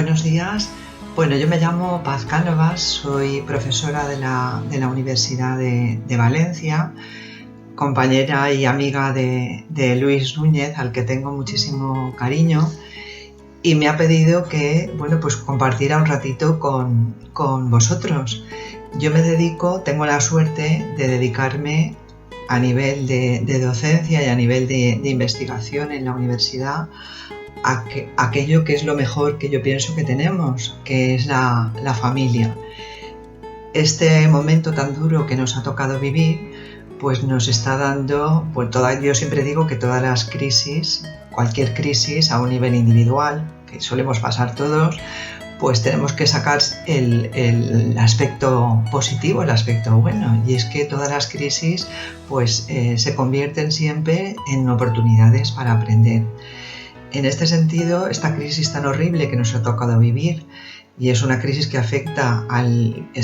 Buenos días. Bueno, yo me llamo Paz Cánovas, soy profesora de la Universidad de Valencia, compañera y amiga de Luis Núñez, al que tengo muchísimo cariño, y me ha pedido que, pues compartiera un ratito con vosotros. Yo tengo la suerte de dedicarme a nivel de docencia y a nivel de investigación en la universidad aquello que es lo mejor que yo pienso que tenemos, que es la familia. Este momento tan duro que nos ha tocado vivir, pues nos está dando, yo siempre digo que todas las crisis, cualquier crisis a un nivel individual, que solemos pasar todos, pues tenemos que sacar el aspecto positivo, el aspecto bueno, y es que todas las crisis pues se convierten siempre en oportunidades para aprender. En este sentido, esta crisis tan horrible que nos ha tocado vivir, y es una crisis que está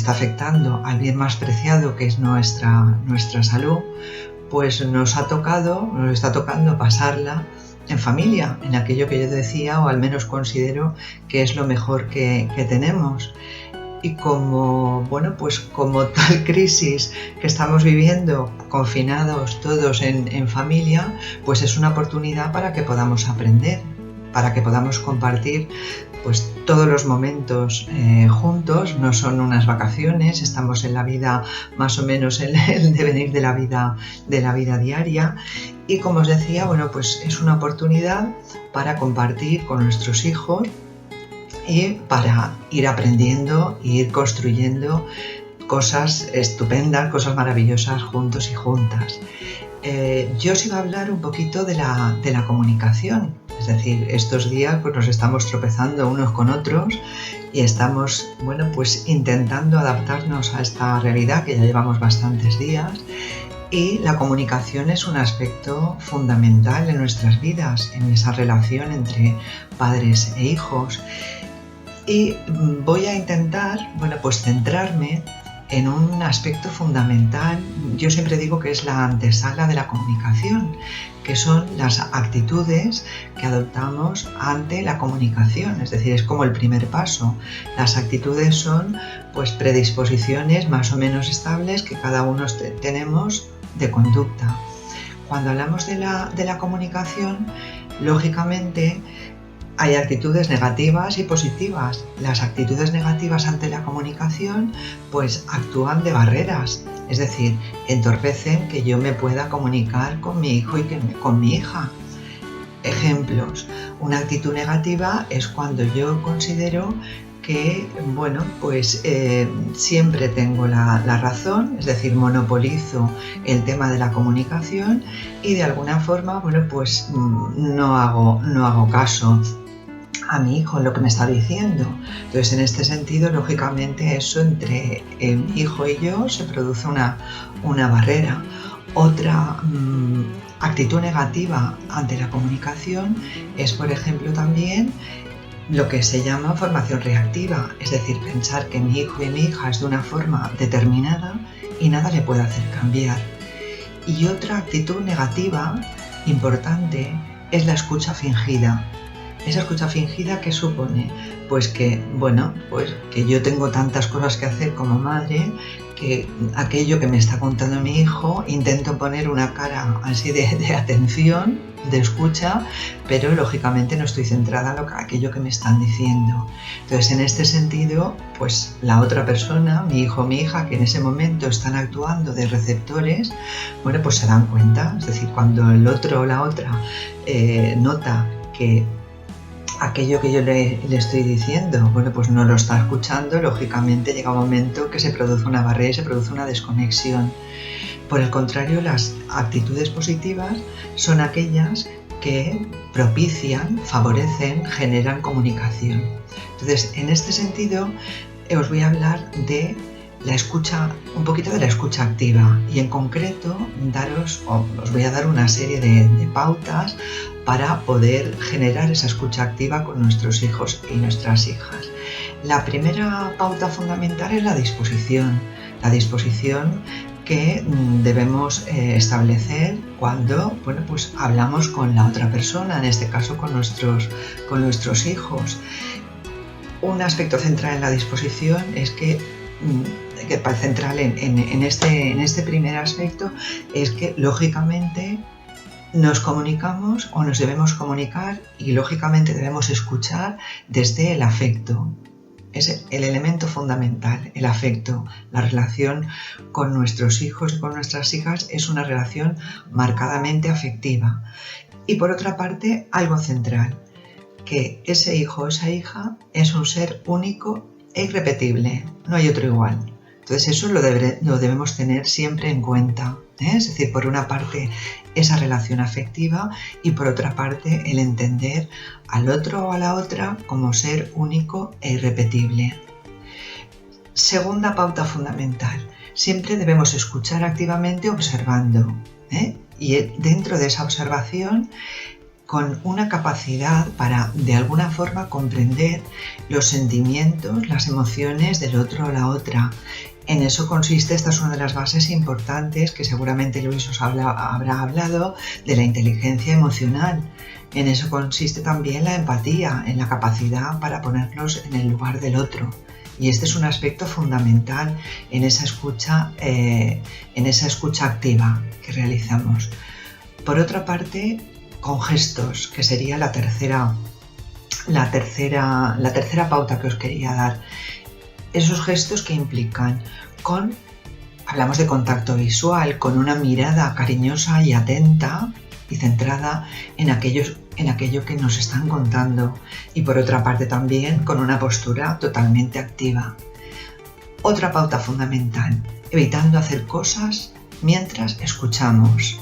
afectando al bien más preciado, que es nuestra salud, pues nos está tocando pasarla en familia, en aquello que yo decía, o al menos considero que es lo mejor que tenemos. Y como tal crisis que estamos viviendo, confinados todos en familia, pues es una oportunidad para que podamos aprender, para que podamos compartir pues todos los momentos juntos. No son unas vacaciones, estamos en la vida, más o menos en el devenir de la vida diaria. Y como os decía, pues es una oportunidad para compartir con nuestros hijos y para ir aprendiendo e ir construyendo cosas estupendas, cosas maravillosas juntos y juntas. Yo os iba a hablar un poquito de la comunicación. Es decir, estos días pues nos estamos tropezando unos con otros y estamos intentando adaptarnos a esta realidad que ya llevamos bastantes días. Y la comunicación es un aspecto fundamental en nuestras vidas, en esa relación entre padres e hijos. Y voy a intentar, centrarme en un aspecto fundamental. Yo siempre digo que es la antesala de la comunicación, que son las actitudes que adoptamos ante la comunicación. Es decir, es como el primer paso. Las actitudes son predisposiciones más o menos estables que cada uno tenemos de conducta. Cuando hablamos de la comunicación, lógicamente hay actitudes negativas y positivas. Las actitudes negativas ante la comunicación actúan de barreras, es decir, entorpecen que yo me pueda comunicar con mi hijo y con mi hija. Ejemplos: una actitud negativa es cuando yo considero que siempre tengo la razón, es decir, monopolizo el tema de la comunicación y de alguna forma no hago caso a mi hijo en lo que me está diciendo. Entonces, en este sentido, lógicamente, eso entre mi hijo y yo se produce una barrera. Otra actitud negativa ante la comunicación es, por ejemplo, también lo que se llama formación reactiva, es decir, pensar que mi hijo y mi hija es de una forma determinada y nada le puede hacer cambiar. Y otra actitud negativa importante es la escucha fingida. Esa escucha fingida, ¿qué supone? Que yo tengo tantas cosas que hacer como madre, que aquello que me está contando mi hijo intento poner una cara así de atención, de escucha, pero lógicamente no estoy centrada en aquello que me están diciendo. Entonces, en este sentido, la otra persona, mi hijo o mi hija, que en ese momento están actuando de receptores, se dan cuenta. Es decir, cuando el otro o la otra nota que aquello que yo le estoy diciendo, no lo está escuchando, lógicamente llega un momento que se produce una barrera y se produce una desconexión. Por el contrario, las actitudes positivas son aquellas que propician, favorecen, generan comunicación. Entonces, en este sentido, os voy a hablar de la escucha, un poquito de la escucha activa, y en concreto os voy a dar una serie de pautas para poder generar esa escucha activa con nuestros hijos y nuestras hijas. La primera pauta fundamental es la disposición que debemos establecer cuando hablamos con la otra persona, en este caso con nuestros hijos. un aspecto central en la disposición es que central en este primer aspecto es que lógicamente nos comunicamos o nos debemos comunicar y lógicamente debemos escuchar desde el afecto. Es el elemento fundamental, el afecto. La relación con nuestros hijos y con nuestras hijas es una relación marcadamente afectiva. Y por otra parte, algo central, que ese hijo o esa hija es un ser único e irrepetible, no hay otro igual. Entonces eso lo debemos tener siempre en cuenta, ¿eh? Es decir, por una parte esa relación afectiva y por otra parte el entender al otro o a la otra como ser único e irrepetible. Segunda pauta fundamental, siempre debemos escuchar activamente observando, ¿eh? Y dentro de esa observación con una capacidad para de alguna forma comprender los sentimientos, las emociones del otro o la otra. En eso consiste, esta es una de las bases importantes que seguramente Luis os habrá hablado, de la inteligencia emocional. En eso consiste también la empatía, en la capacidad para ponernos en el lugar del otro. Y este es un aspecto fundamental en esa escucha activa que realizamos. Por otra parte, con gestos, que sería la tercera pauta que os quería dar. Esos gestos que implican hablamos de contacto visual, con una mirada cariñosa y atenta y centrada en aquello que nos están contando, y por otra parte también con una postura totalmente activa. Otra pauta fundamental, evitando hacer cosas mientras escuchamos.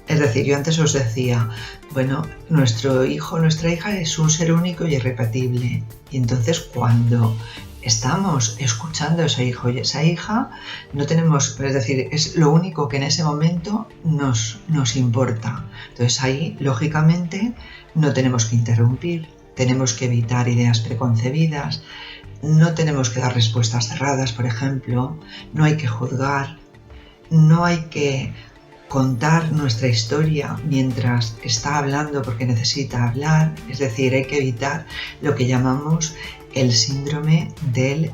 Es decir, yo antes os decía, bueno, nuestro hijo o nuestra hija es un ser único y irrepetible. Y entonces cuando estamos escuchando a ese hijo y esa hija, no tenemos, es decir, es lo único que en ese momento nos importa. Entonces ahí, lógicamente, no tenemos que interrumpir, tenemos que evitar ideas preconcebidas, no tenemos que dar respuestas cerradas, por ejemplo, no hay que juzgar, no hay que contar nuestra historia mientras está hablando porque necesita hablar, es decir, hay que evitar lo que llamamos el síndrome del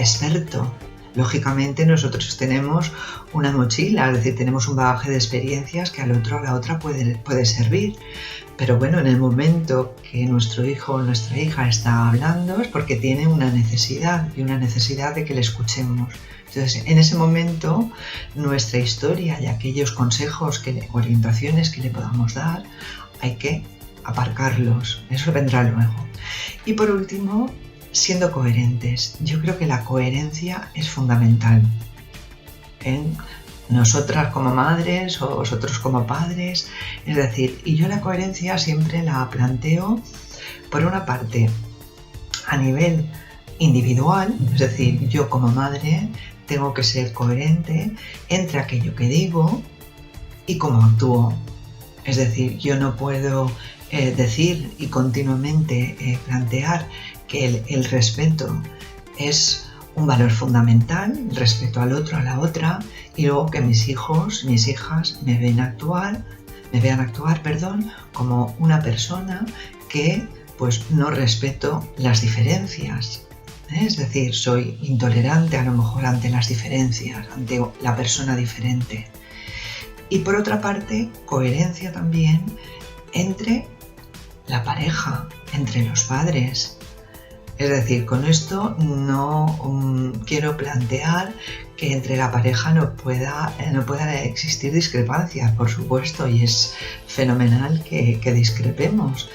experto. Lógicamente nosotros tenemos una mochila, es decir, tenemos un bagaje de experiencias que al otro o a la otra puede servir, pero bueno, en el momento que nuestro hijo o nuestra hija está hablando es porque tiene una necesidad y una necesidad de que le escuchemos. Entonces, en ese momento, nuestra historia y aquellos consejos, orientaciones que le podamos dar, hay que aparcarlos. Eso vendrá luego. Y por último, siendo coherentes. Yo creo que la coherencia es fundamental en nosotras como madres o vosotros como padres. Es decir, y yo la coherencia siempre la planteo, por una parte, a nivel individual, es decir, yo como madre tengo que ser coherente entre aquello que digo y cómo actúo. Es decir, yo no puedo decir y continuamente plantear que el respeto es un valor fundamental, el respeto al otro, a la otra, y luego que mis hijos, mis hijas me vean actuar, como una persona que pues no respeto las diferencias. Es decir, soy intolerante a lo mejor ante las diferencias, ante la persona diferente. Y por otra parte, coherencia también entre la pareja, entre los padres. Es decir, con esto no quiero plantear que entre la pareja no puedan existir discrepancias, por supuesto, y es fenomenal que discrepemos.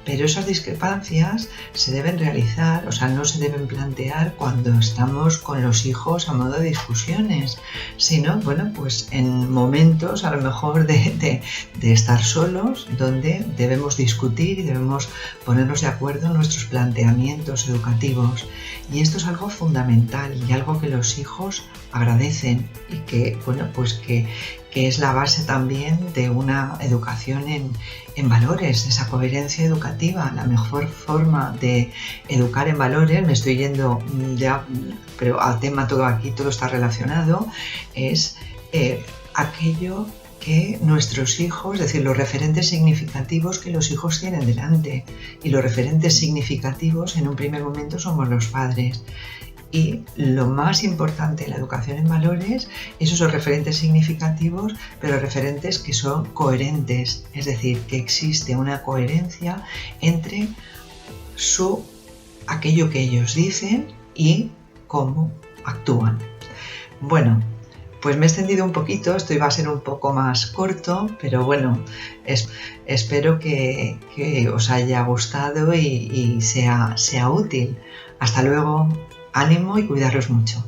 Pero esas discrepancias se deben realizar, o sea, no se deben plantear cuando estamos con los hijos a modo de discusiones, sino, bueno, pues en momentos a lo mejor de estar solos, donde debemos discutir y debemos ponernos de acuerdo en nuestros planteamientos educativos. Y esto es algo fundamental y algo que los hijos agradecen y que, bueno, pues que es la base también de una educación en valores, esa coherencia educativa. La mejor forma de educar en valores, me estoy yendo ya, pero al tema todo aquí, todo está relacionado, es aquello que nuestros hijos, es decir, los referentes significativos que los hijos tienen delante. Y los referentes significativos en un primer momento somos los padres. Y lo más importante en la educación en valores es esos referentes significativos, pero referentes que son coherentes, es decir, que existe una coherencia entre aquello que ellos dicen y cómo actúan. Bueno, pues me he extendido un poquito, esto iba a ser un poco más corto, pero bueno, espero que os haya gustado y sea útil. Hasta luego, ánimo y cuidaros mucho.